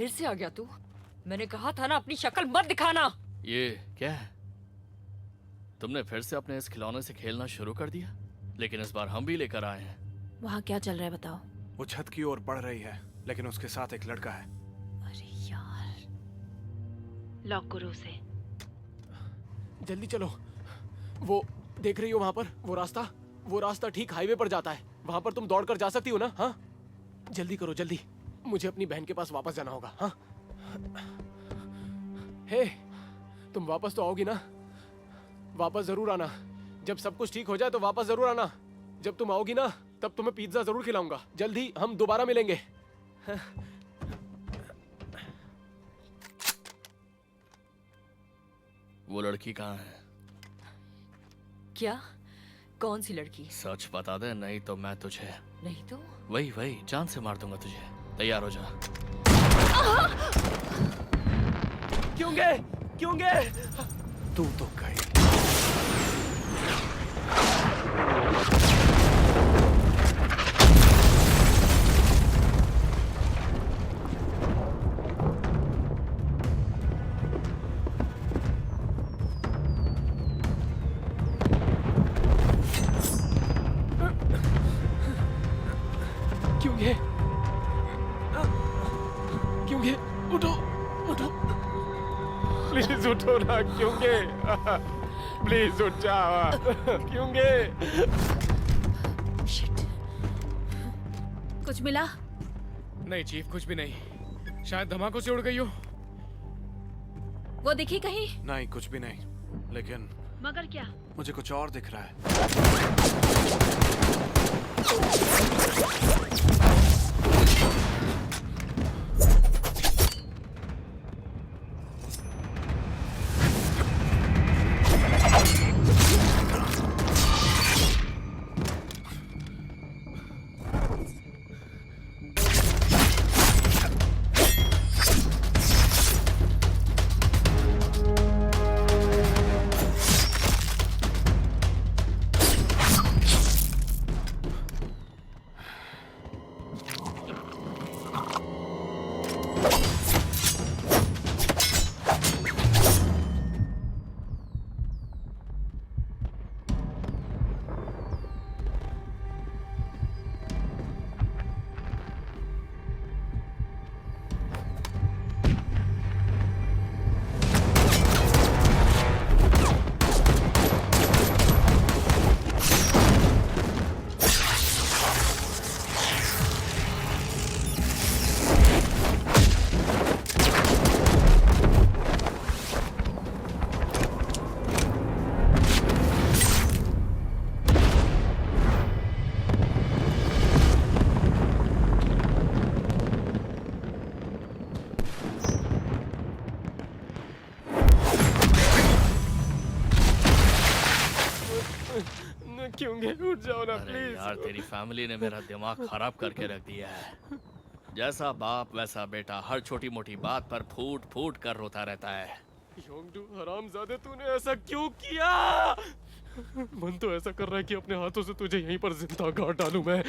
फिर से आ गया तू। मैंने कहा था ना अपनी शक्ल मत दिखाना। ये क्या है? तुमने फिर से अपने इस खिलौने से खेलना शुरू कर दिया? लेकिन इस बार हम भी लेकर आए हैं। वहाँ क्या चल रहा है बताओ। वो छत की ओर बढ़ रही है, लेकिन उसके साथ एक लड़का है। अरे यार, लॉक करो उसे। जल्दी चलो। वो देख रही हो वहां पर वो रास्ता ठीक हाईवे पर जाता है। वहां पर तुम दौड़कर जा सकती हो ना? हाँ, जल्दी करो जल्दी। मुझे अपनी बहन के पास वापस जाना होगा। हाँ, हे, तुम वापस तो आओगी ना? वापस जरूर आना। जब सब कुछ ठीक हो जाए तो वापस जरूर आना। जब तुम आओगी ना तब तुम्हें पिज्जा जरूर खिलाऊंगा। जल्दी हम दोबारा मिलेंगे। वो लड़की कहाँ है? क्या? कौन सी लड़की? सच बता दे, नहीं तो मैं तुझे... नहीं तो वही जान से मार दूंगा तुझे। तैयार हो जा। क्यों गे? तू तो गई। क्यों गे? उठो। प्लीज उठो ना। क्यों गे? प्लीज उठ जा। क्यों गे? शिट। कुछ मिला? नहीं चीफ, कुछ भी नहीं। शायद धमाकों से उड़ गई हो। वो दिखी कहीं? नहीं, कुछ भी नहीं। लेकिन मगर क्या? मुझे कुछ और दिख रहा है। क्यों गे? उठ जाओ ना अरे प्लीज। यार, तेरी फैमिली ने मेरा दिमाग खराब करके रख दिया है। जैसा बाप वैसा बेटा, हर छोटी मोटी बात पर फूट फूट कर रोता रहता है। योंगडू हरामजादे, तूने ऐसा क्यों किया? मन तो ऐसा कर रहा है कि अपने हाथों से तुझे यहीं पर जिंदा गाड़ डालूं मैं।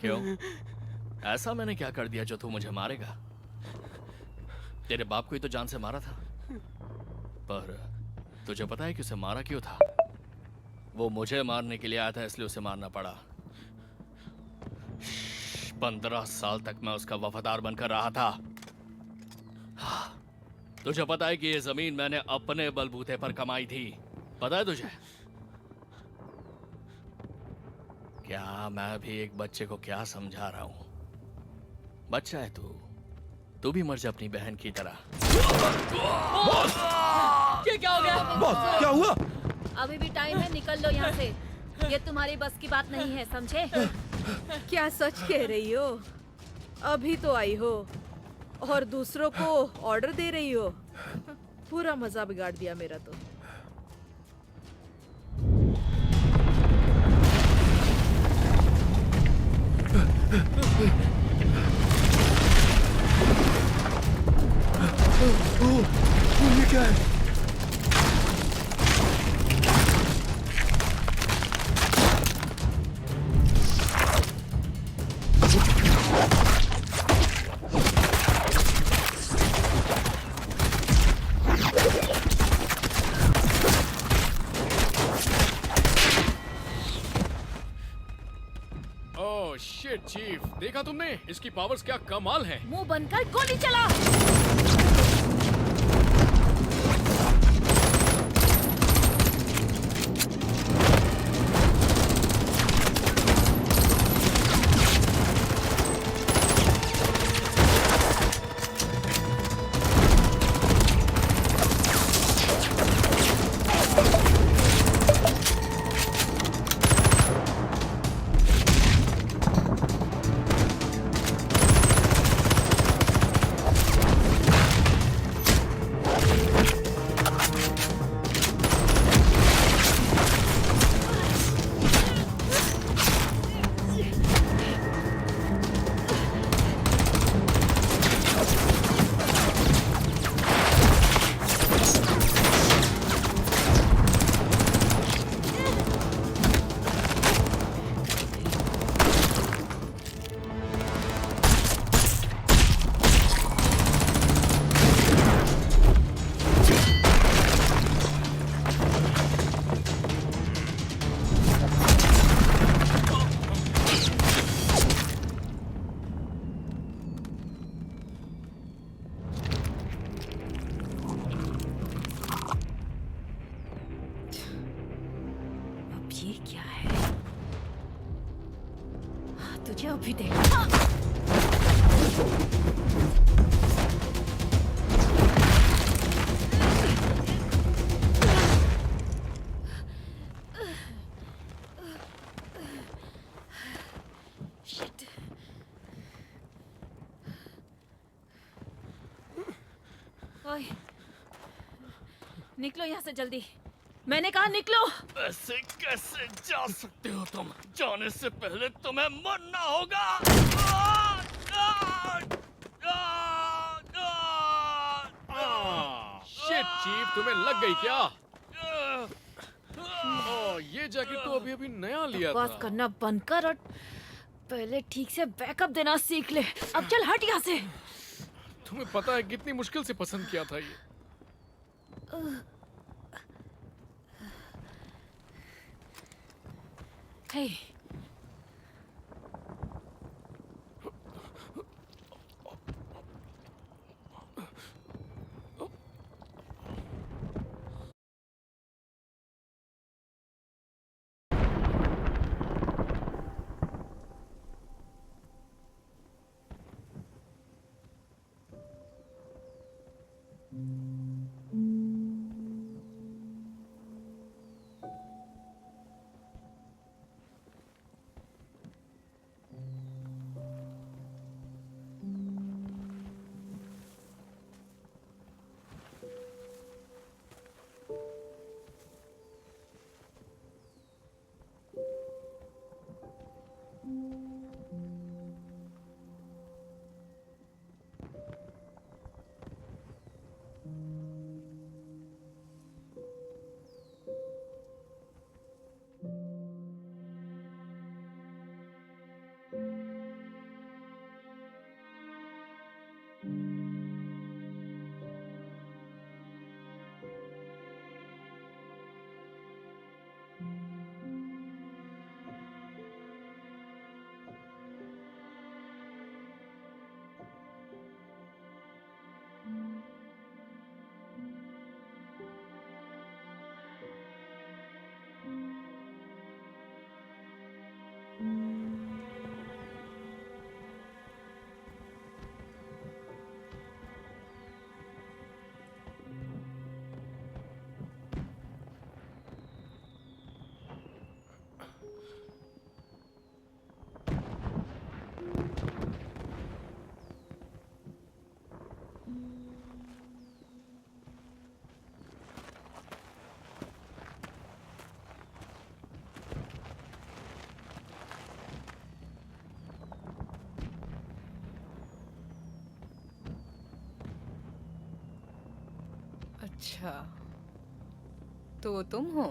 क्यों? ऐसा मैंने क्या कर दिया जो तू मुझे मारेगा? तेरे बाप को ही तो जान से मारा था। पर तुझे पता है कि उसे मारा क्यों था? वो मुझे मारने के लिए आया था, इसलिए उसे मारना पड़ा। 15 साल तक मैं उसका वफादार बनकर रहा था। तुझे पता है कि ये जमीन मैंने अपने बलबूते पर कमाई थी। पता है तुझे? क्या मैं भी एक बच्चे को क्या समझा रहा हूं? बच्चा है तू भी मर जा अपनी बहन की तरह। ये क्या हो गया? बॉस, क्या हुआ? अभी भी टाइम है, निकल लो यहाँ से। ये तुम्हारी बस की बात नहीं है, समझे? क्या सच कह रही हो? अभी तो आई हो और दूसरों को ऑर्डर दे रही हो। पूरा मजा बिगाड़ दिया मेरा तो। ये क्या है? ओह शिट चीफ, देखा तुमने? इसकी पावर्स क्या कमाल है। मुंह बनकर गोली चला। अब ये क्या है? तुझे अभी देखा। Shit. ओए, निकलो यहाँ से जल्दी। मैंने कहा निकलो। ऐसे कैसे जा सकते हो तुम? जाने से पहले तुम्हें मरना होगा। शिट चीफ, तुम्हें लग गई क्या? ओह, ये जैकेट तो अभी अभी नया लिया बकवास था। करना बंद कर और पहले ठीक से बैकअप देना सीख ले। अब चल हट यहाँ से। तुम्हें पता है कितनी मुश्किल से पसंद किया था ये। हे, अच्छा, तो तुम हो?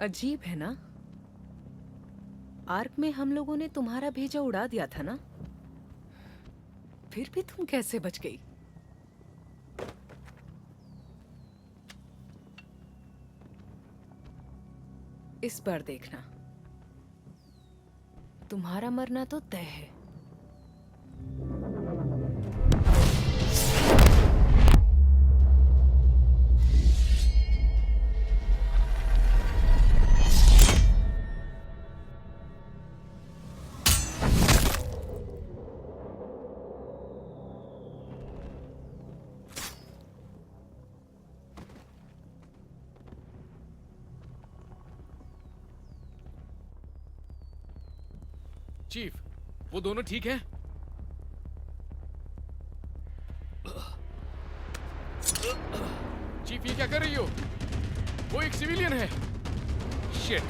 अजीब है ना, आर्क में हम लोगों ने तुम्हारा भेजा उड़ा दिया था ना, फिर भी तुम कैसे बच गई? इस बार देखना, तुम्हारा मरना तो तय है। चीफ, वो दोनों ठीक हैं? चीफ, ये क्या कर रही हो? वो एक सिविलियन है। शिट।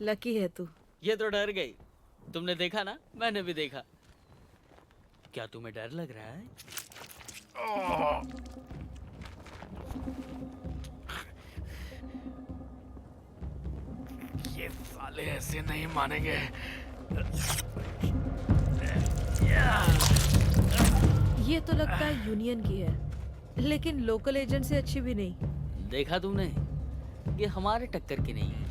लकी है तू। ये तो डर गई। तुमने देखा ना, मैंने भी देखा। क्या तुम्हें डर लग रहा है? ये साले ऐसे नहीं मानेंगे। ये तो लगता है यूनियन की है, लेकिन लोकल एजेंट से अच्छी भी नहीं। देखा तुमने? ये हमारे टक्कर की नहीं है।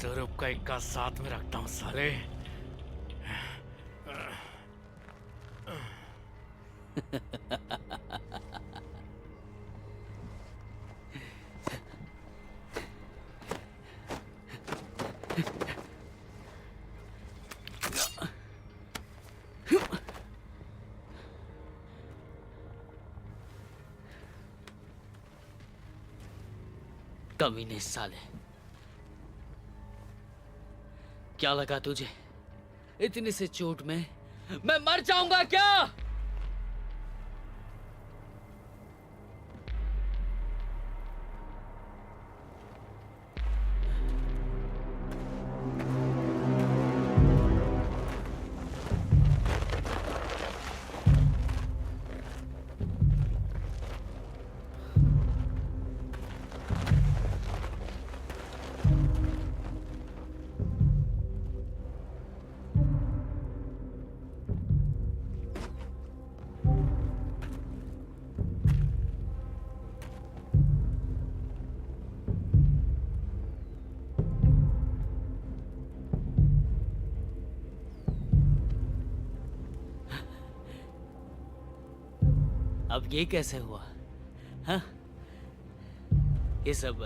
तुरुप का इक्का साथ में रखता हूँ साले। कमीने साले, क्या लगा तुझे इतनी सी चोट में मैं मर जाऊंगा क्या? अब ये कैसे हुआ? हाँ? ये सब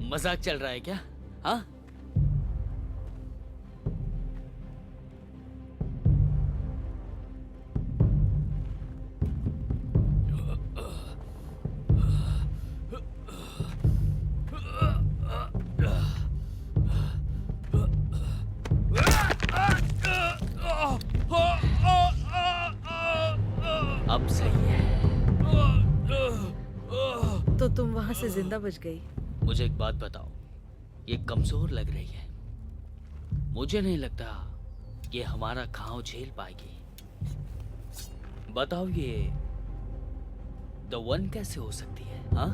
मजाक चल रहा है क्या? हाँ? अब सही है। तो तुम वहां से जिंदा बच गई। मुझे एक बात बताओ, ये कमजोर लग रही है। मुझे नहीं लगता कि हमारा घाव झेल पाएगी। बताओ ये द वन कैसे हो सकती है? हाँ?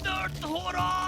दर्द हो रहा है।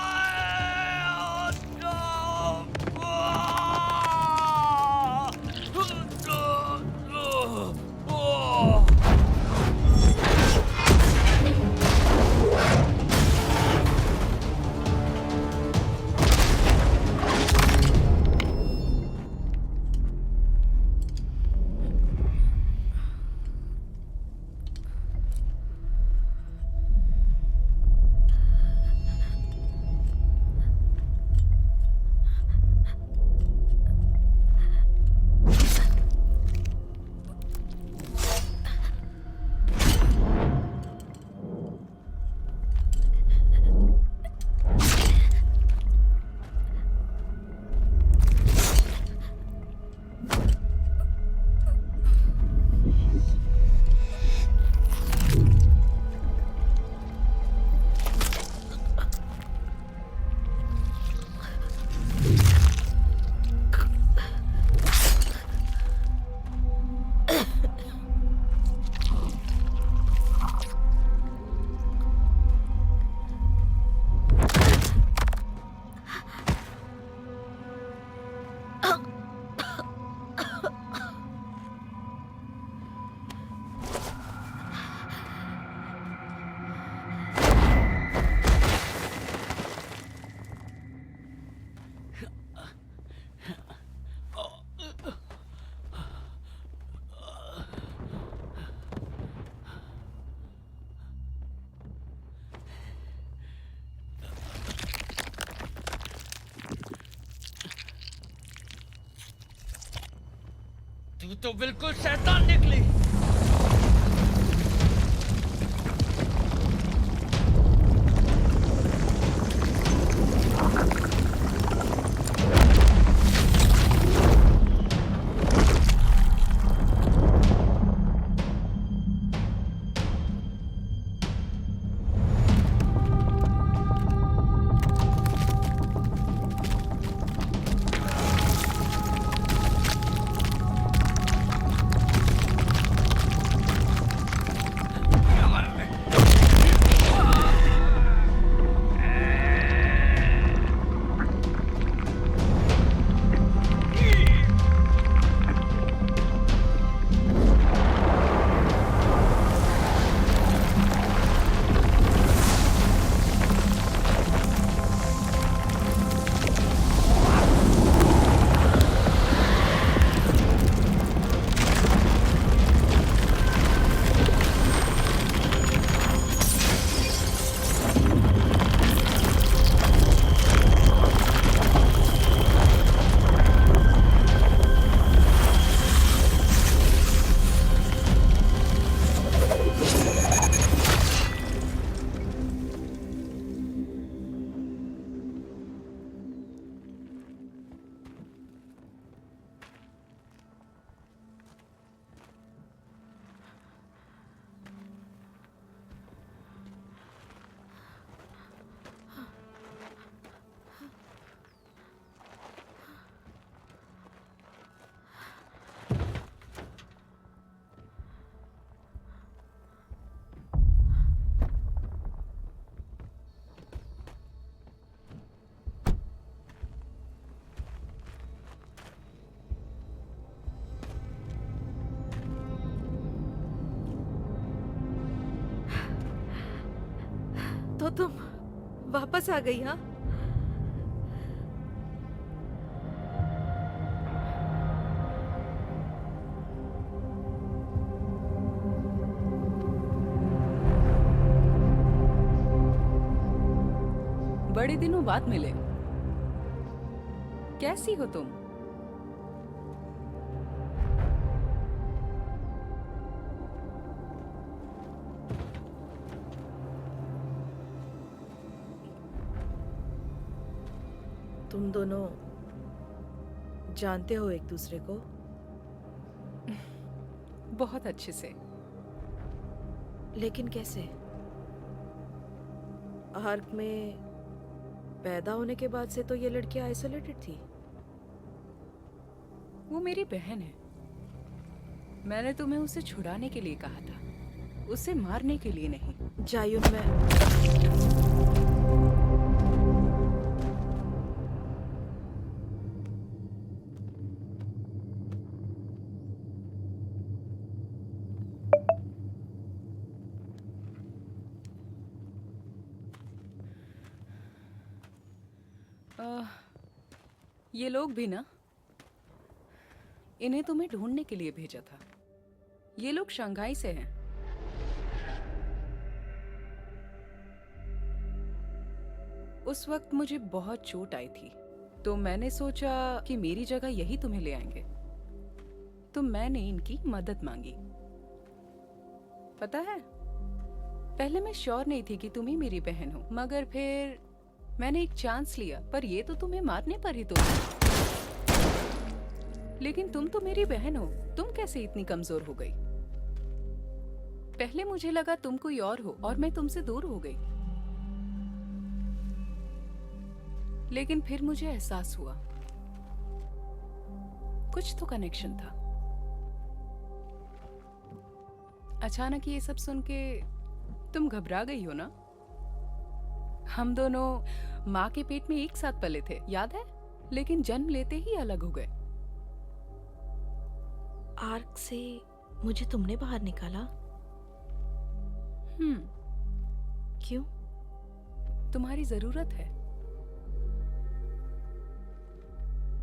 तू तो बिल्कुल शैतान निकली। तो तुम वापस आ गई? हाँ, बड़े दिनों बाद मिले। कैसी हो तुम? तुम दोनों जानते हो एक दूसरे को? बहुत अच्छे से। लेकिन कैसे? आर्क में पैदा होने के बाद से तो ये लड़की आइसोलेटेड थी। वो मेरी बहन है। मैंने तुम्हें उसे छुड़ाने के लिए कहा था, उसे मारने के लिए नहीं। जायुन, मैं ये लोग भी ना, इन्हें तुम्हें ढूंढने के लिए भेजा था। ये लोग शंघाई से हैं। उस वक्त मुझे बहुत चोट आई थी, तो मैंने सोचा कि मेरी जगह यही तुम्हें ले आएंगे, तो मैंने इनकी मदद मांगी। पता है, पहले मैं श्योर नहीं थी कि तुम ही मेरी बहन हो, मगर फिर मैंने एक चांस लिया, पर ये तो तुम्हें मारने पर ही तो। लेकिन तुम तो मेरी बहन हो, तुम कैसे इतनी कमजोर हो गई? पहले मुझे लगा तुम कोई और हो और मैं तुमसे दूर हो गई, लेकिन फिर मुझे एहसास हुआ कुछ तो कनेक्शन था। अचानक ये सब सुन के तुम घबरा गई हो ना? हम दोनों माँ के पेट में एक साथ पले थे, याद है? लेकिन जन्म लेते ही अलग हो गए। आर्क से मुझे तुमने बाहर निकाला? क्यों? तुम्हारी जरूरत है,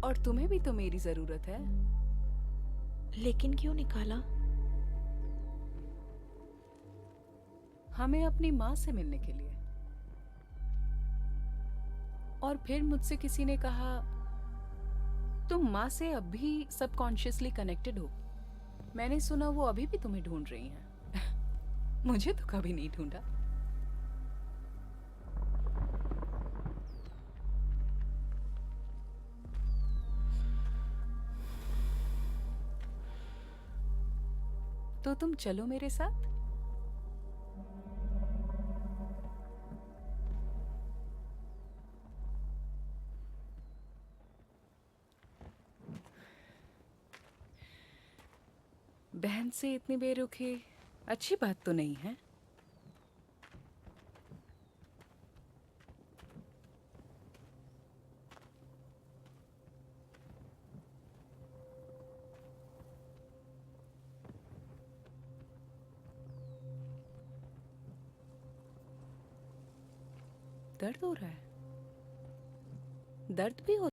और तुम्हें भी तो मेरी जरूरत है। लेकिन क्यों निकाला? हमें अपनी माँ से मिलने के लिए। और फिर मुझसे किसी ने कहा, तुम माँ से अब भी सबकॉन्शियसली कनेक्टेड हो। मैंने सुना वो अभी भी तुम्हें ढूंढ रही हैं। मुझे तो कभी नहीं ढूंढा। तो तुम चलो मेरे साथ। बहन से इतनी बेरुखी अच्छी बात तो नहीं है। दर्द हो रहा है? दर्द भी हो